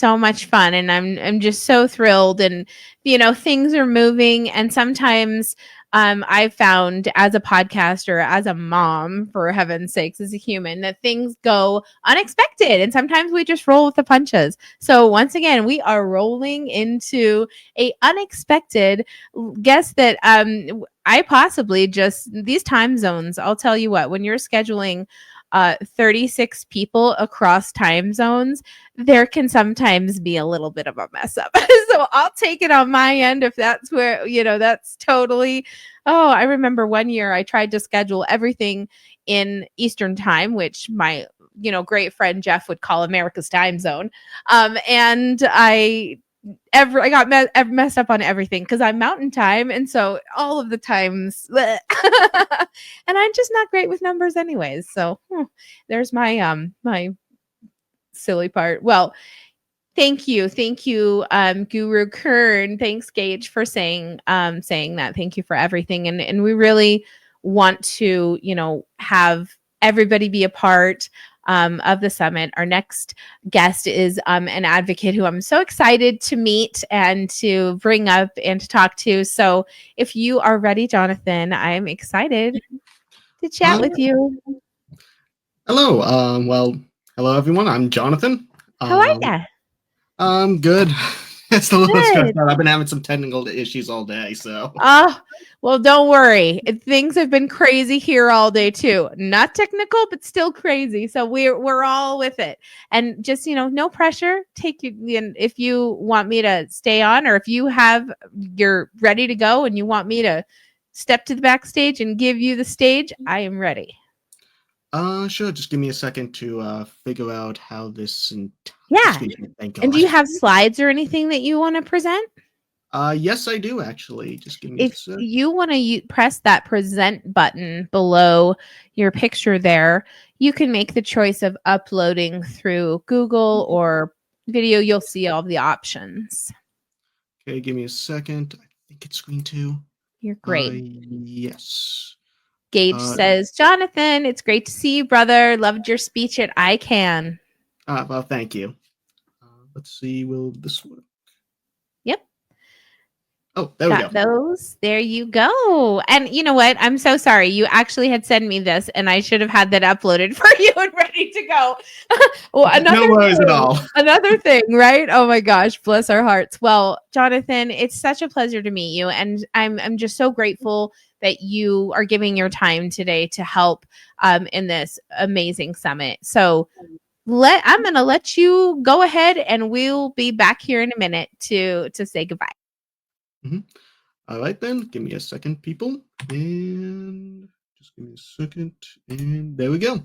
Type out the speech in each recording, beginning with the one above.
so much fun, and I'm just so thrilled, and things are moving, and sometimes I've found as a podcaster, as a mom, for heaven's sakes, as a human, that things go unexpected, and sometimes we just roll with the punches. So once again, we are rolling into a unexpected guest that I possibly just these time zones. I'll tell you what, when you're scheduling 36 people across time zones, there can sometimes be a little bit of a mess up. So I'll take it on my end if that's where, that's totally. Oh, I remember one year I tried to schedule everything in Eastern time, which my, great friend Jeff would call America's time zone. And I got messed up on everything because I'm mountain time, and so all of the times and I'm just not great with numbers anyways. So there's my silly part. Well, thank you, Guru Kern. Thanks, Gage, for saying that. Thank you for everything, and we really want to have everybody be a part of the summit. Our next guest is an advocate who I'm so excited to meet and to bring up and to talk to. So if you are ready, Jonathan, I'm excited to chat with you. Hello. Hello everyone. I'm Jonathan. How are Um, you? I'm good. It's a little stressed Good. out. I've been having some technical issues all day, so. Oh, well, don't worry. Things have been crazy here all day too. Not technical, but still crazy. So we're all with it. And just, no pressure. Take you if you want me to stay on, or if you're ready to go and you want me to step to the backstage and give you the stage, I am ready. Sure. Just give me a second to figure out how this Yeah. excuse me, thank And do God. you have slides or anything that you want to present? Yes, I do actually. Just give me a If sec. you want to press that present button below your picture there, you can make the choice of uploading through Google or video. You'll see all the options. Okay, give me a second. I think it's screen two. You're great. Yes. Gage Uh, says, Jonathan, it's great to see you, brother. Loved your speech at ICANN. well, thank you. Let's see. Will this work? Yep. Oh, there we Got go. those. There you go. And you know what? I'm so sorry. You actually had sent me this, and I should have had that uploaded for you and ready to go. Well, No worries at all. another thing, right? Oh my gosh, bless our hearts. Well, Jonathan, it's such a pleasure to meet you, and I'm just so grateful that you are giving your time today to help in this amazing summit. So I'm going to let you go ahead, and we'll be back here in a minute to say goodbye. Mm-hmm. All right, then. Give me a second, people. And just give me a second. And there we go.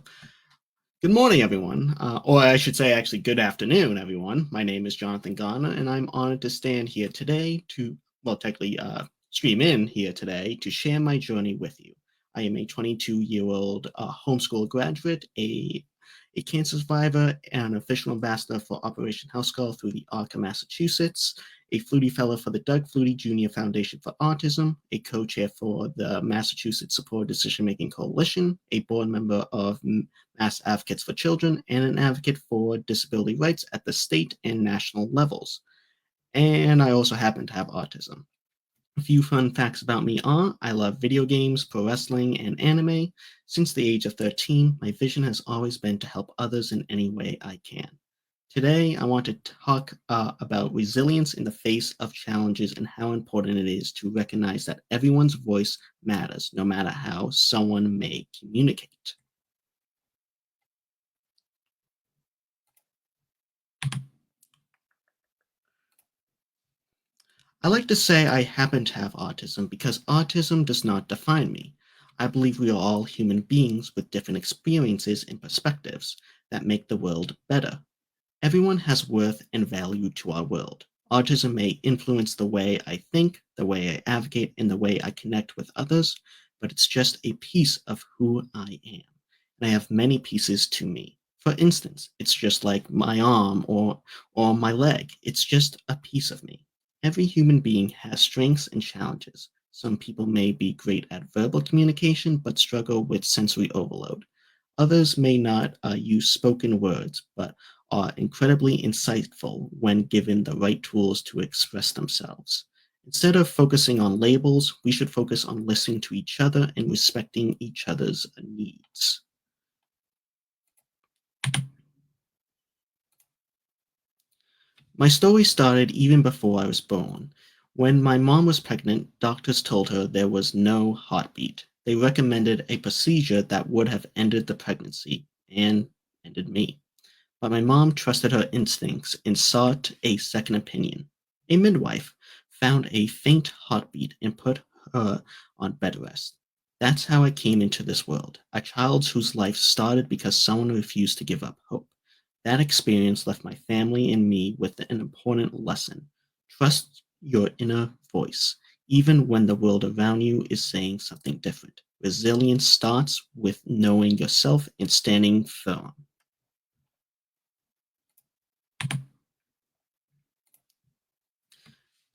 Good morning, everyone. Or I should say, actually, good afternoon, everyone. My name is Jonathan Garner, and I'm honored to stand here today technically, stream in here today to share my journey with you. I am a 22-year-old homeschool graduate, a cancer survivor, and an official ambassador for Operation House Call through the ARC of Massachusetts, a Flutie Fellow for the Doug Flutie Jr. Foundation for Autism, a co-chair for the Massachusetts Support Decision Making Coalition, a board member of Mass Advocates for Children, and an advocate for disability rights at the state and national levels. And I also happen to have autism. A few fun facts about me are I love video games, pro wrestling, and anime. Since the age of 13, my vision has always been to help others in any way I can. Today, I want to talk about resilience in the face of challenges and how important it is to recognize that everyone's voice matters, no matter how someone may communicate. I like to say I happen to have autism because autism does not define me. I believe we are all human beings with different experiences and perspectives that make the world better. Everyone has worth and value to our world. Autism may influence the way I think, the way I advocate, and the way I connect with others, but it's just a piece of who I am. And I have many pieces to me. For instance, it's just like my arm or my leg. It's just a piece of me. Every human being has strengths and challenges. Some people may be great at verbal communication but struggle with sensory overload. Others may not use spoken words, but are incredibly insightful when given the right tools to express themselves. Instead of focusing on labels, we should focus on listening to each other and respecting each other's needs. My story started even before I was born. When my mom was pregnant, doctors told her there was no heartbeat. They recommended a procedure that would have ended the pregnancy and ended me. But my mom trusted her instincts and sought a second opinion. A midwife found a faint heartbeat and put her on bed rest. That's how I came into this world, a child whose life started because someone refused to give up hope. That experience left my family and me with an important lesson. Trust your inner voice, even when the world around you is saying something different. Resilience starts with knowing yourself and standing firm.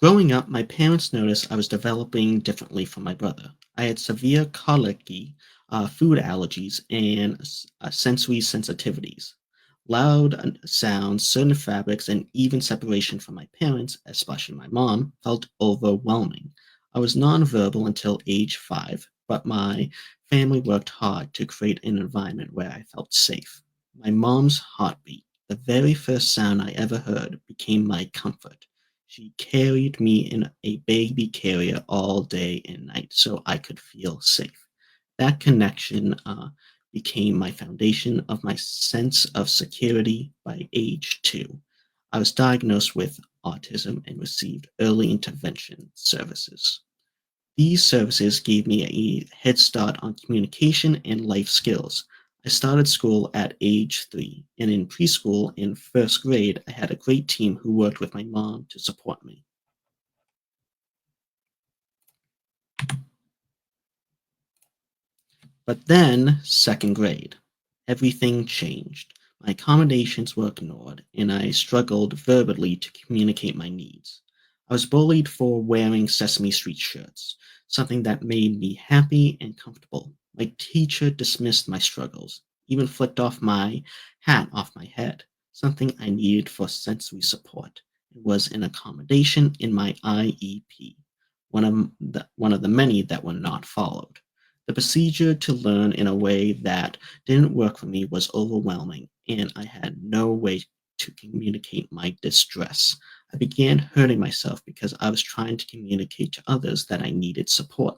Growing up, my parents noticed I was developing differently from my brother. I had severe colicky, food allergies, and sensory sensitivities. Loud sounds, certain fabrics, and even separation from my parents, especially my mom, felt overwhelming. I was nonverbal until age 5, but my family worked hard to create an environment where I felt safe. My mom's heartbeat, the very first sound I ever heard, became my comfort. She carried me in a baby carrier all day and night so I could feel safe. That connection became my foundation of my sense of security by age 2. I was diagnosed with autism and received early intervention services. These services gave me a head start on communication and life skills. I started school at age 3, and in preschool and first grade, I had a great team who worked with my mom to support me. But then, second grade, everything changed. My accommodations were ignored, and I struggled verbally to communicate my needs. I was bullied for wearing Sesame Street shirts, something that made me happy and comfortable. My teacher dismissed my struggles, even flicked off my hat off my head, something I needed for sensory support. It was an accommodation in my IEP, one of the many that were not followed. The procedure to learn in a way that didn't work for me was overwhelming, and I had no way to communicate my distress. I began hurting myself because I was trying to communicate to others that I needed support.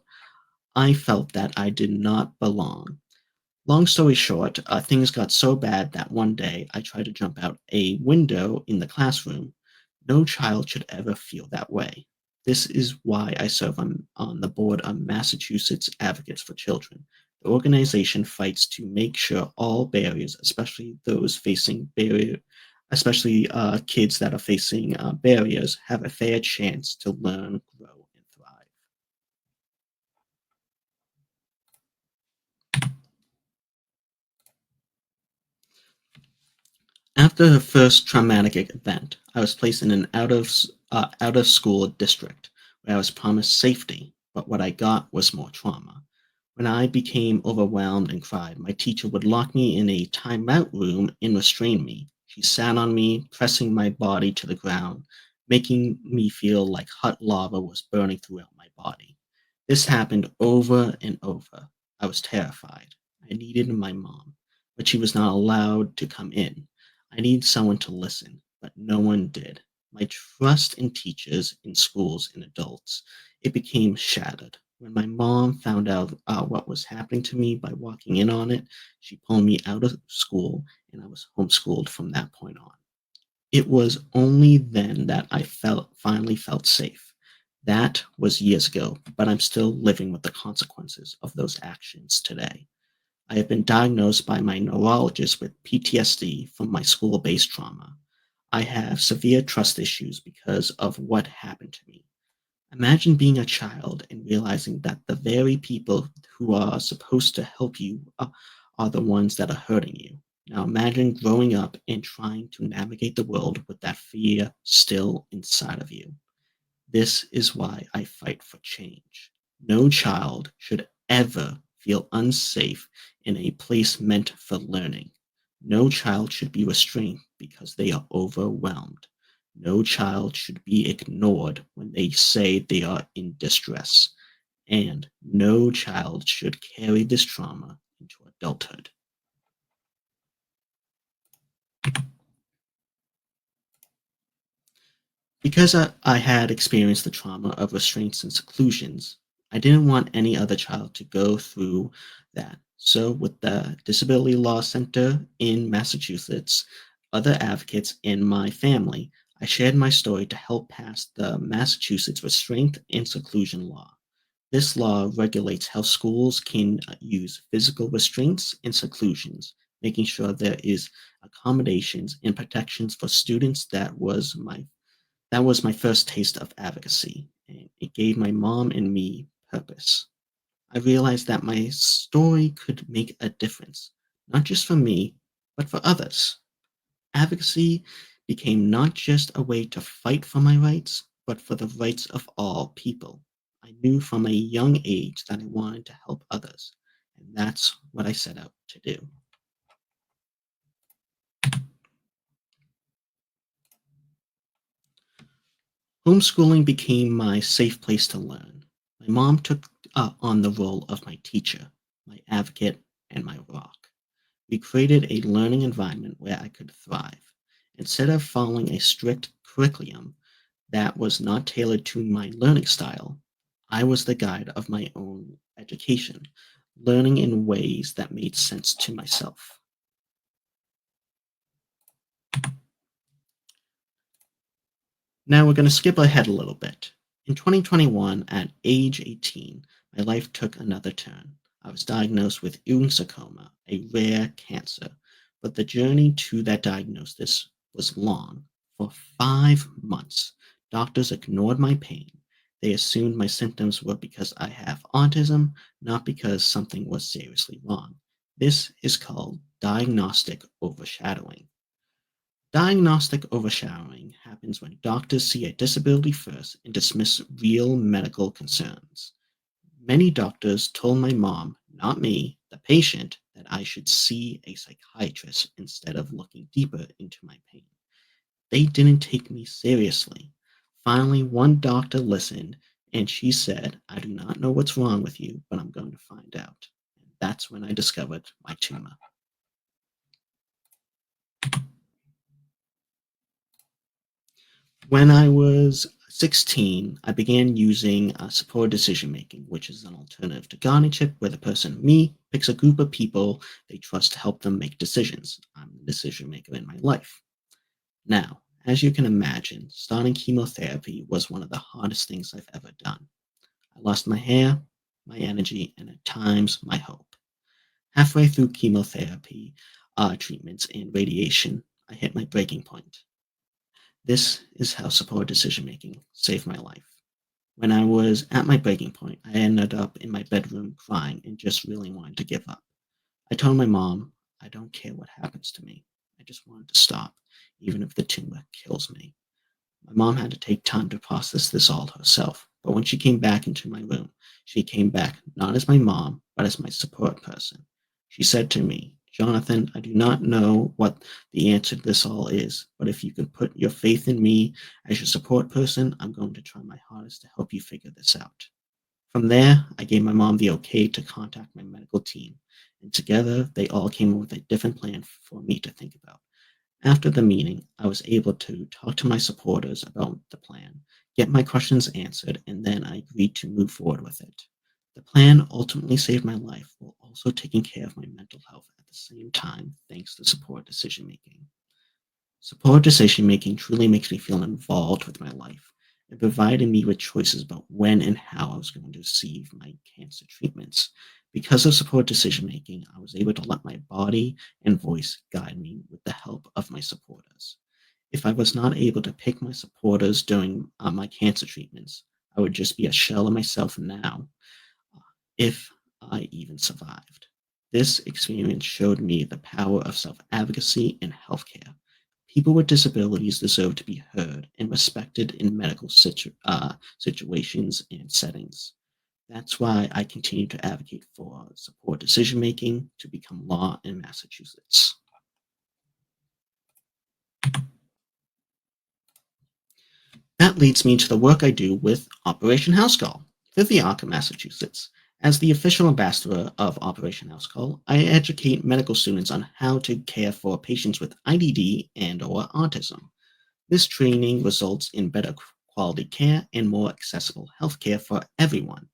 I felt that I did not belong. Long story short, things got so bad that one day I tried to jump out a window in the classroom. No child should ever feel that way. This is why I serve on the board of Massachusetts Advocates for Children. The organization fights to make sure all barriers, especially kids that are facing barriers, have a fair chance to learn, grow, and thrive. After the first traumatic event, I was placed in an out of school district where I was promised safety, but what I got was more trauma. When I became overwhelmed and cried, my teacher would lock me in a timeout room and restrain me. She sat on me, pressing my body to the ground, making me feel like hot lava was burning throughout my body. This happened over and over. I was terrified. I needed my mom, but she was not allowed to come in. I needed someone to listen, but no one did. My trust in teachers, in schools, in adults, it became shattered. When my mom found out what was happening to me by walking in on it, she pulled me out of school and I was homeschooled from that point on. It was only then that finally felt safe. That was years ago, but I'm still living with the consequences of those actions today. I have been diagnosed by my neurologist with PTSD from my school based trauma. I have severe trust issues because of what happened to me. Imagine being a child and realizing that the very people who are supposed to help you are the ones that are hurting you. Now imagine growing up and trying to navigate the world with that fear still inside of you. This is why I fight for change. No child should ever feel unsafe in a place meant for learning. No child should be restrained because they are overwhelmed. No child should be ignored when they say they are in distress, and no child should carry this trauma into adulthood. Because I had experienced the trauma of restraints and seclusions, I didn't want any other child to go through that. So, with the Disability Law Center in Massachusetts, other advocates in my family, I shared my story to help pass the Massachusetts Restraint and Seclusion Law. This law regulates how schools can use physical restraints and seclusions, making sure there is accommodations and protections for students. That was my first taste of advocacy, and it gave my mom and me purpose. I realized that my story could make a difference, not just for me, but for others. Advocacy became not just a way to fight for my rights, but for the rights of all people. I knew from a young age that I wanted to help others, and that's what I set out to do. Homeschooling became my safe place to learn. My mom took on the role of my teacher, my advocate, and my rock. We created a learning environment where I could thrive. Instead of following a strict curriculum that was not tailored to my learning style, I was the guide of my own education, learning in ways that made sense to myself. Now we're going to skip ahead a little bit. In 2021, at age 18, my life took another turn. I was diagnosed with Ewing sarcoma, a rare cancer, but the journey to that diagnosis was long. For 5 months, doctors ignored my pain. They assumed my symptoms were because I have autism, not because something was seriously wrong. This is called diagnostic overshadowing. Diagnostic overshadowing happens when doctors see a disability first and dismiss real medical concerns. Many doctors told my mom, not me, the patient, that I should see a psychiatrist instead of looking deeper into my pain. They didn't take me seriously. Finally, one doctor listened and she said, I do not know what's wrong with you, but I'm going to find out. And that's when I discovered my tumor. When I was 16, I began using supported decision making, which is an alternative to guardianship, where the person, me, picks a group of people they trust to help them make decisions. I'm the decision maker in my life. Now, as you can imagine, starting chemotherapy was one of the hardest things I've ever done. I lost my hair, my energy, and at times my hope. Halfway through chemotherapy treatments and radiation, I hit my breaking point. This is how supported decision making saved my life. When I was at my breaking point, I ended up in my bedroom crying and just really wanted to give up. I told my mom, I don't care what happens to me. I just wanted to stop, even if the tumor kills me. My mom had to take time to process this all herself, but when she came back into my room, she came back not as my mom, but as my support person. She said to me, Jonathan, I do not know what the answer to this all is, but if you can put your faith in me as your support person, I'm going to try my hardest to help you figure this out. From there, I gave my mom the okay to contact my medical team, and together they all came up with a different plan for me to think about. After the meeting, I was able to talk to my supporters about the plan, get my questions answered, and then I agreed to move forward with it. The plan ultimately saved my life while also taking care of my mental health at the same time, thanks to support decision making. Support decision making truly makes me feel involved with my life. It provided me with choices about when and how I was going to receive my cancer treatments. Because of support decision making, I was able to let my body and voice guide me with the help of my supporters. If I was not able to pick my supporters during my cancer treatments, I would just be a shell of myself now, if I even survived. This experience showed me the power of self advocacy in healthcare. People with disabilities deserve to be heard and respected in medical situations and settings. That's why I continue to advocate for support decision making to become law in Massachusetts. That leads me to the work I do with Operation House Call, Viviaca, Massachusetts. As the official ambassador of Operation House Call, I educate medical students on how to care for patients with IDD and/or autism. This training results in better quality care and more accessible healthcare for everyone.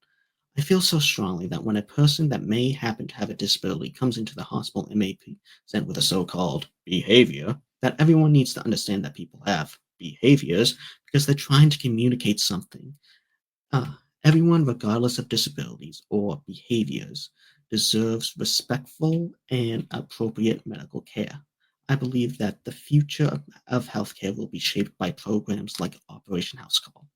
I feel so strongly that when a person that may happen to have a disability comes into the hospital and may present with a so-called behavior, that everyone needs to understand that people have behaviors because they're trying to communicate something. Everyone, regardless of disabilities or behaviors, deserves respectful and appropriate medical care. I believe that the future of healthcare will be shaped by programs like Operation House Call.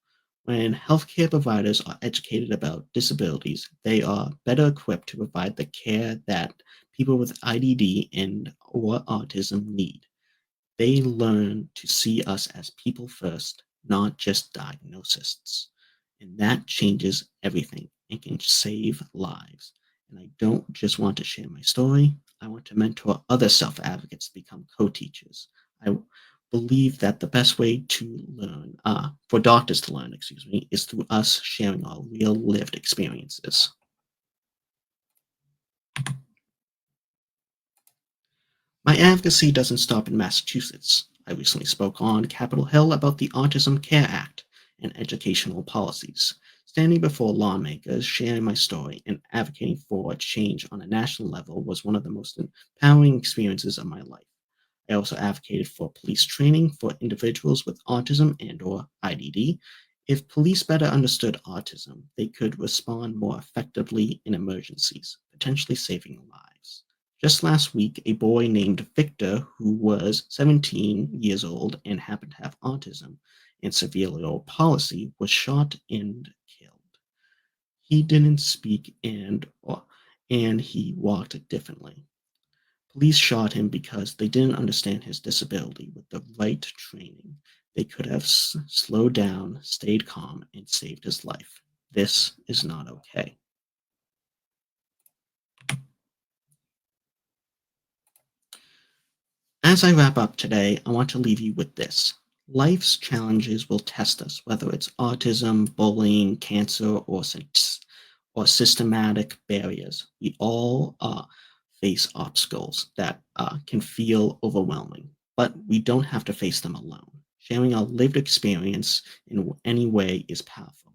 When healthcare providers are educated about disabilities, they are better equipped to provide the care that people with IDD and or autism need. They learn to see us as people first, not just diagnosists. And that changes everything and can save lives. And I don't just want to share my story, I want to mentor other self advocates to become co teachers. I believe that the best way to learn, for doctors to learn, is through us sharing our real lived experiences. My advocacy doesn't stop in Massachusetts. I recently spoke on Capitol Hill about the Autism Care Act and educational policies. Standing before lawmakers, sharing my story, and advocating for change on a national level was one of the most empowering experiences of my life. I also advocated for police training for individuals with autism and/or IDD. If police better understood autism, they could respond more effectively in emergencies, potentially saving lives. Just last week, a boy named Victor, who was 17 years old and happened to have autism and severe low palsy, was shot and killed. He didn't speak and he walked differently. Police shot him because they didn't understand his disability. With the right training, they could have slowed down, stayed calm, and saved his life. This is not okay. As I wrap up today, I want to leave you with this. Life's challenges will test us, whether it's autism, bullying, cancer, or systematic barriers. We all face obstacles that can feel overwhelming, but we don't have to face them alone. Sharing our lived experience in any way is powerful.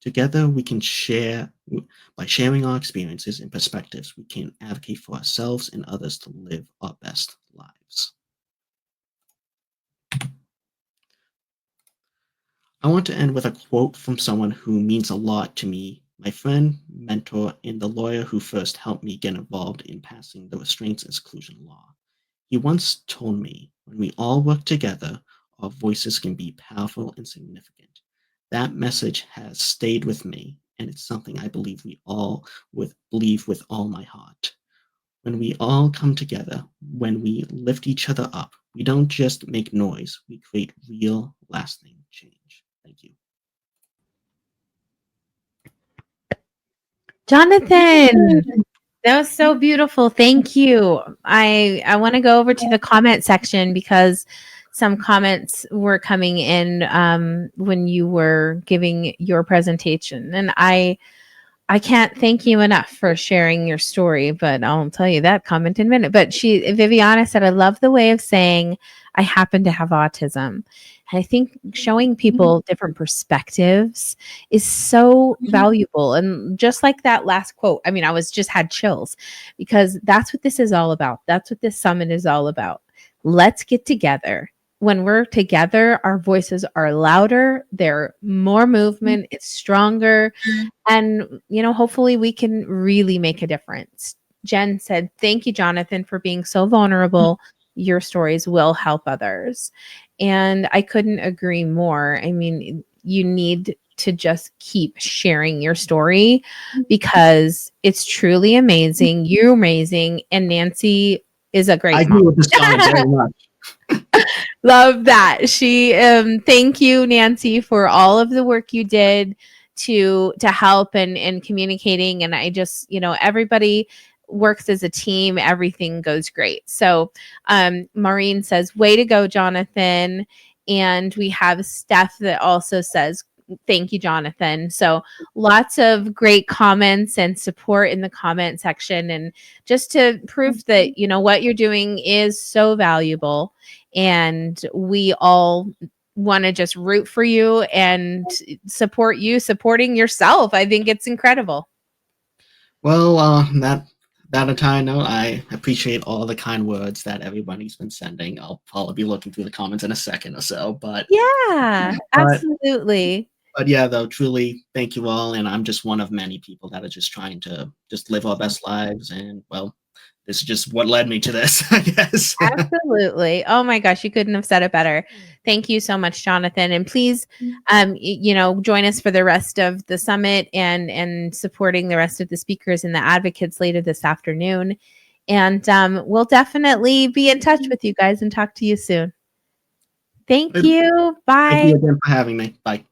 Together, we can by sharing our experiences and perspectives, we can advocate for ourselves and others to live our best lives. I want to end with a quote from someone who means a lot to me, my friend, mentor, and the lawyer who first helped me get involved in passing the Restraints and Exclusion Law. He once told me, when we all work together, our voices can be powerful and significant. That message has stayed with me, and it's something I believe with all my heart. When we all come together, when we lift each other up, we don't just make noise, we create real, lasting change. Thank you. Jonathan, that was so beautiful. Thank you. I want to go over to the comment section because some comments were coming in when you were giving your presentation, and I can't thank you enough for sharing your story, but I'll tell you that comment in a minute. But Viviana said, I love the way of saying I happen to have autism. And I think showing people different perspectives is so valuable. And just like that last quote, I mean, I was just had chills because that's what this is all about. That's what this summit is all about. Let's get together. When we're together, our voices are louder, they're more movement, it's stronger, and, hopefully we can really make a difference. Jen said, thank you, Jonathan, for being so vulnerable. Your stories will help others. And I couldn't agree more. I mean, you need to just keep sharing your story because it's truly amazing. You're amazing. And Nancy is a I great agree mom. with this comment very much. Love that. Thank you, Nancy, for all of the work you did to help and communicating. And I just, everybody, works as a team, everything goes great. So Maureen says, way to go, Jonathan. And we have Steph that also says, thank you, Jonathan. So lots of great comments and support in the comment section. And just to prove that, you know, what you're doing is so valuable. And we all want to just root for you and support you supporting yourself. I think it's incredible. Well, that a time note, I appreciate all the kind words that everybody's been sending. I'll probably be looking through the comments in a second or so, Yeah, but absolutely. but yeah, though, truly, thank you all, and I'm just one of many people that are just trying to just live our best lives, and well, this is just what led me to this, I guess. Absolutely. Oh my gosh, you couldn't have said it better. Thank you so much, Jonathan. And please, you know, join us for the rest of the summit and supporting the rest of the speakers and the advocates later this afternoon. And we'll definitely be in touch with you guys and talk to you soon. Thank you. Thank Bye. you again for having me. Bye.